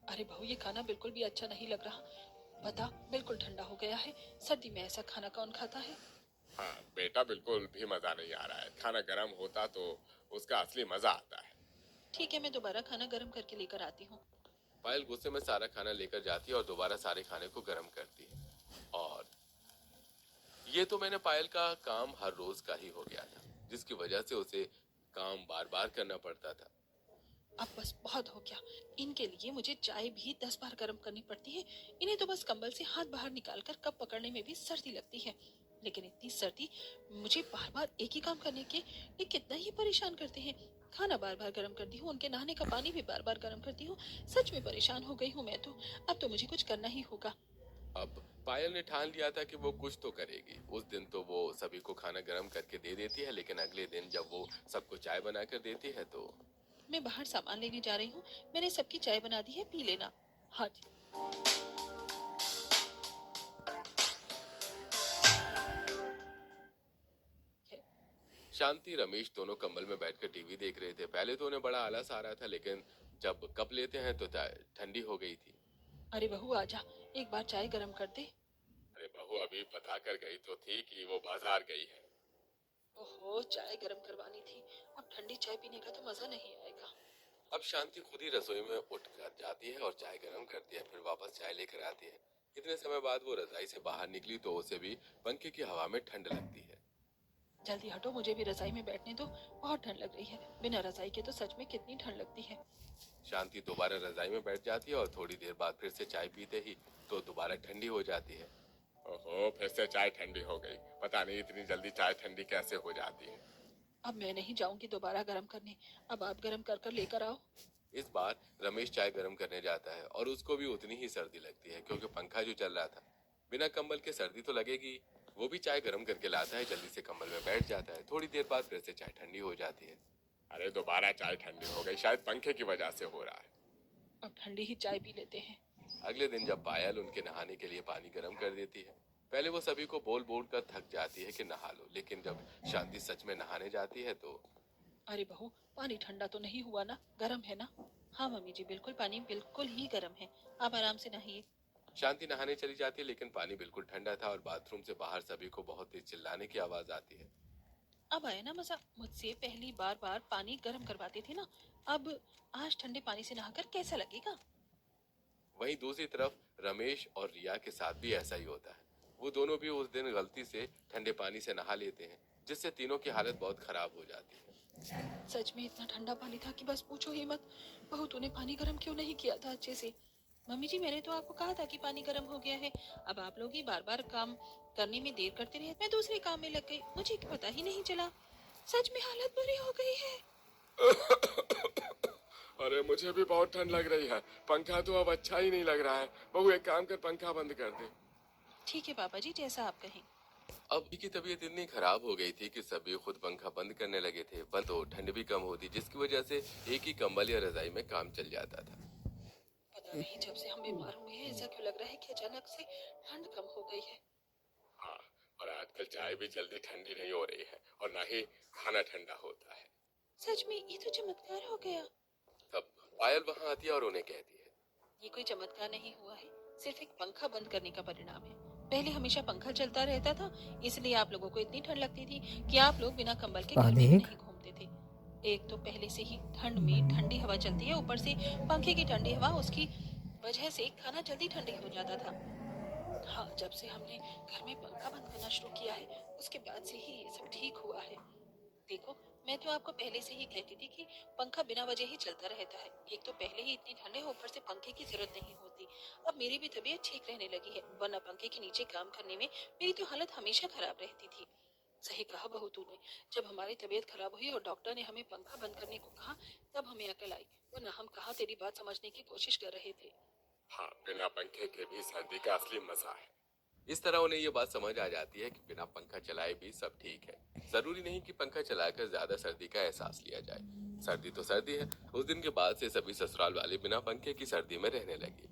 अरे बहू, ये खाना बिल्कुल भी अच्छा नहीं लग रहा। बता, बिल्कुल ठंडा हो गया है। सर्दी में ऐसा खाना कौन खाता है? हाँ बेटा, बिल्कुल भी मजा नहीं आ रहा है। खाना गर्म होता तो उसका असली मजा आता है। ठीक है, मैं दोबारा खाना गर्म करके लेकर आती हूँ। पायल गुस्से में सारा खाना लेकर जाती है और दोबारा सारे खाने को गर्म करती है। और ये तो मैंने पायल का काम हर रोज का ही हो गया था, जिसकी वजह से उसे काम बार बार करना पड़ता था। अब बस बहुत हो गया। इनके लिए मुझे चाय भी 10 बार गर्म करनी पड़ती है। इन्हें तो बस कंबल से हाथ बाहर निकालकर कप पकड़ने में भी सर्दी लगती है। लेकिन इतनी सर्दी, मुझे बार बार एक ही काम करने के ये कितना ही परेशान करते हैं। खाना बार बार गर्म करती हूँ, उनके नहाने का पानी भी बार बार गर्म करती हूँ। सच में परेशान हो गई हूँ मैं तो। अब तो मुझे कुछ करना ही होगा। अब पायल ने ठान लिया था कि वो कुछ तो करेगी। उस दिन तो वो सभी को खाना गर्म करके दे देती है, लेकिन अगले दिन जब वो सबको चाय बनाकर देती है तो मैं बाहर सामान लेने जा रही हूँ। मैंने सबकी चाय बना दी है, पी लेना। हाँ जी। शांति रमेश दोनों कंबल में बैठकर टीवी देख रहे थे। पहले तो उन्हें बड़ा आलस आ रहा था, लेकिन जब कप लेते हैं तो ठंडी हो गई थी। अरे बहू, आजा, एक बार चाय गर्म कर दे। अरे बहू, अभी बता कर गई तो थी कि वो बाजार गई है। ओहो, चाय गर्म करवानी थी। अब ठंडी चाय पीने का तो मजा नहीं आएगा। अब शांति खुद ही रसोई में उठ कर जाती है और चाय गर्म करती है, फिर वापस चाय लेकर आती है। इतने समय बाद वो रजाई से बाहर निकली तो उसे भी पंखे की हवा में ठंड लगती है। जल्दी हटो, मुझे भी रजाई में बैठने दो। बहुत ठंड लग रही है। बिना रजाई के तो सच में कितनी ठंड लगती है। शांति दोबारा रजाई में बैठ जाती है और थोड़ी देर बाद फिर से चाय पीते ही तो दोबारा ठंडी हो जाती है। ओहो, फिर से चाय ठंडी हो गई। पता नहीं इतनी जल्दी चाय ठंडी कैसे हो जाती है। अब मैं नहीं जाऊंगी दोबारा गर्म करने। अब आप गर्म कर कर लेकर आओ। इस बार रमेश चाय गर्म करने जाता है और उसको भी उतनी ही सर्दी लगती है, क्योंकि पंखा जो चल रहा था। बिना कंबल के सर्दी तो लगेगी। वो भी चाय गर्म करके लाता है, जल्दी से कंबल में बैठ जाता है। थोड़ी देर बाद फिर से चाय ठंडी हो जाती है। अरे दोबारा चाय ठंडी हो गई, शायद पंखे की वजह से हो रहा है। अब ठंडी ही चाय पी लेते हैं। अगले दिन जब पायल उनके नहाने के लिए पानी गर्म कर देती है, पहले वो सभी को बोल बोल कर थक जाती है कि नहा लो, लेकिन जब शांति सच में नहाने जाती है तो अरे बहू, पानी ठंडा तो नहीं हुआ ना? गर्म है ना? हाँ मम्मी जी, बिल्कुल, पानी बिल्कुल ही गर्म है। आप आराम से नहाइए। शांति नहाने चली जाती है, लेकिन पानी बिल्कुल ठंडा था और बाथरूम से बाहर सभी को बहुत तेज चिल्लाने की आवाज आती है। अब आया ना मजा? मुझसे पहली बार बार पानी गर्म करवाते थे ना। अब आज ठंडे पानी से नहाकर कैसा लगेगा? वहीं दूसरी तरफ रमेश और रिया के साथ भी ऐसा ही होता है। वो दोनों भी उस दिन गलती से ठंडे पानी से नहा लेते हैं, जिससे तीनों की हालत बहुत खराब हो जाती है। सच में इतना ठंडा पानी था कि बस पूछो ही मत। बहू, तूने पानी गर्म क्यों नहीं किया था अच्छे से? मम्मी जी, मैंने तो आपको कहा था कि पानी गर्म हो गया है। अब आप लोग ही बार बार काम करने में देर करते रहे। मैं दूसरे काम में लग गई, मुझे पता ही नहीं चला। सच में हालत बुरी हो गई है। अरे मुझे भी बहुत ठंड लग रही है। पंखा तो अब अच्छा ही नहीं लग रहा है। बहू, एक काम कर, पंखा बंद कर दे। ठीक है पापा जी, जैसा आप कहें। अब की तबीयत इतनी खराब हो गई थी कि सभी खुद पंखा बंद करने लगे थे। बंद तो ठंड भी कम होती, जिसकी वजह से एक ही कंबल या रजाई में काम चल जाता था। पता नहीं जब से हम बीमार हुए हैं ऐसा क्यों लग रहा है कि अचानक से ठंड कम हो गई है। हाँ, और आजकल चाय भी जल्दी ठंडी नहीं हो रही है और ना ही खाना ठंडा होता है। सच में ये तो चमत्कार हो गया। तब पायल वहां आती है और उन्हें कहती है, ये कोई चमत्कार नहीं हुआ है, सिर्फ एक पंखा बंद करने का परिणाम है। पहले हमेशा पंखा चलता रहता था, इसलिए आप लोगों को इतनी ठंड लगती थी कि आप लोग बिना कंबल के घर में भी देख। नहीं घूमते थे। एक तो पहले से ही ठंड में ठंडी हवा चलती है, ऊपर से पंखे की ठंडी हवा, उसकी वजह से खाना जल्दी ठंडी हो जाता था। हाँ, जब से हमने घर में पंखा बंद करना शुरू किया है, उसके बाद से ही ये सब ठीक हुआ है। देखो, मैं तो आपको पहले से ही कहती थी कि पंखा बिना वजह ही चलता रहता है। एक तो पहले ही इतनी ठंड है, ऊपर से पंखे की जरूरत नहीं होती। अब मेरी भी तबीयत ठीक रहने लगी है, वरना पंखे के नीचे काम करने में मेरी तो हालत हमेशा खराब रहती थी। सही कहा बहू तूने। जब हमारी तबीयत खराब हुई और डॉक्टर ने हमें पंखा बंद करने को कहा, तब हमें अकल आई, वरना हम कहाँ तेरी बात समझने की कोशिश कर रहे थे। हाँ, बिना पंखे के भी सर्दी का असली मजा है। इस तरह उन्हें ये बात समझ आ जाती है कि बिना पंखा चलाए भी सब ठीक है। जरूरी नहीं कि पंखा चलाकर ज्यादा सर्दी का एहसास लिया जाए। सर्दी तो सर्दी है। उस दिन के बाद से सभी ससुराल वाले बिना पंखे की सर्दी में रहने लगे।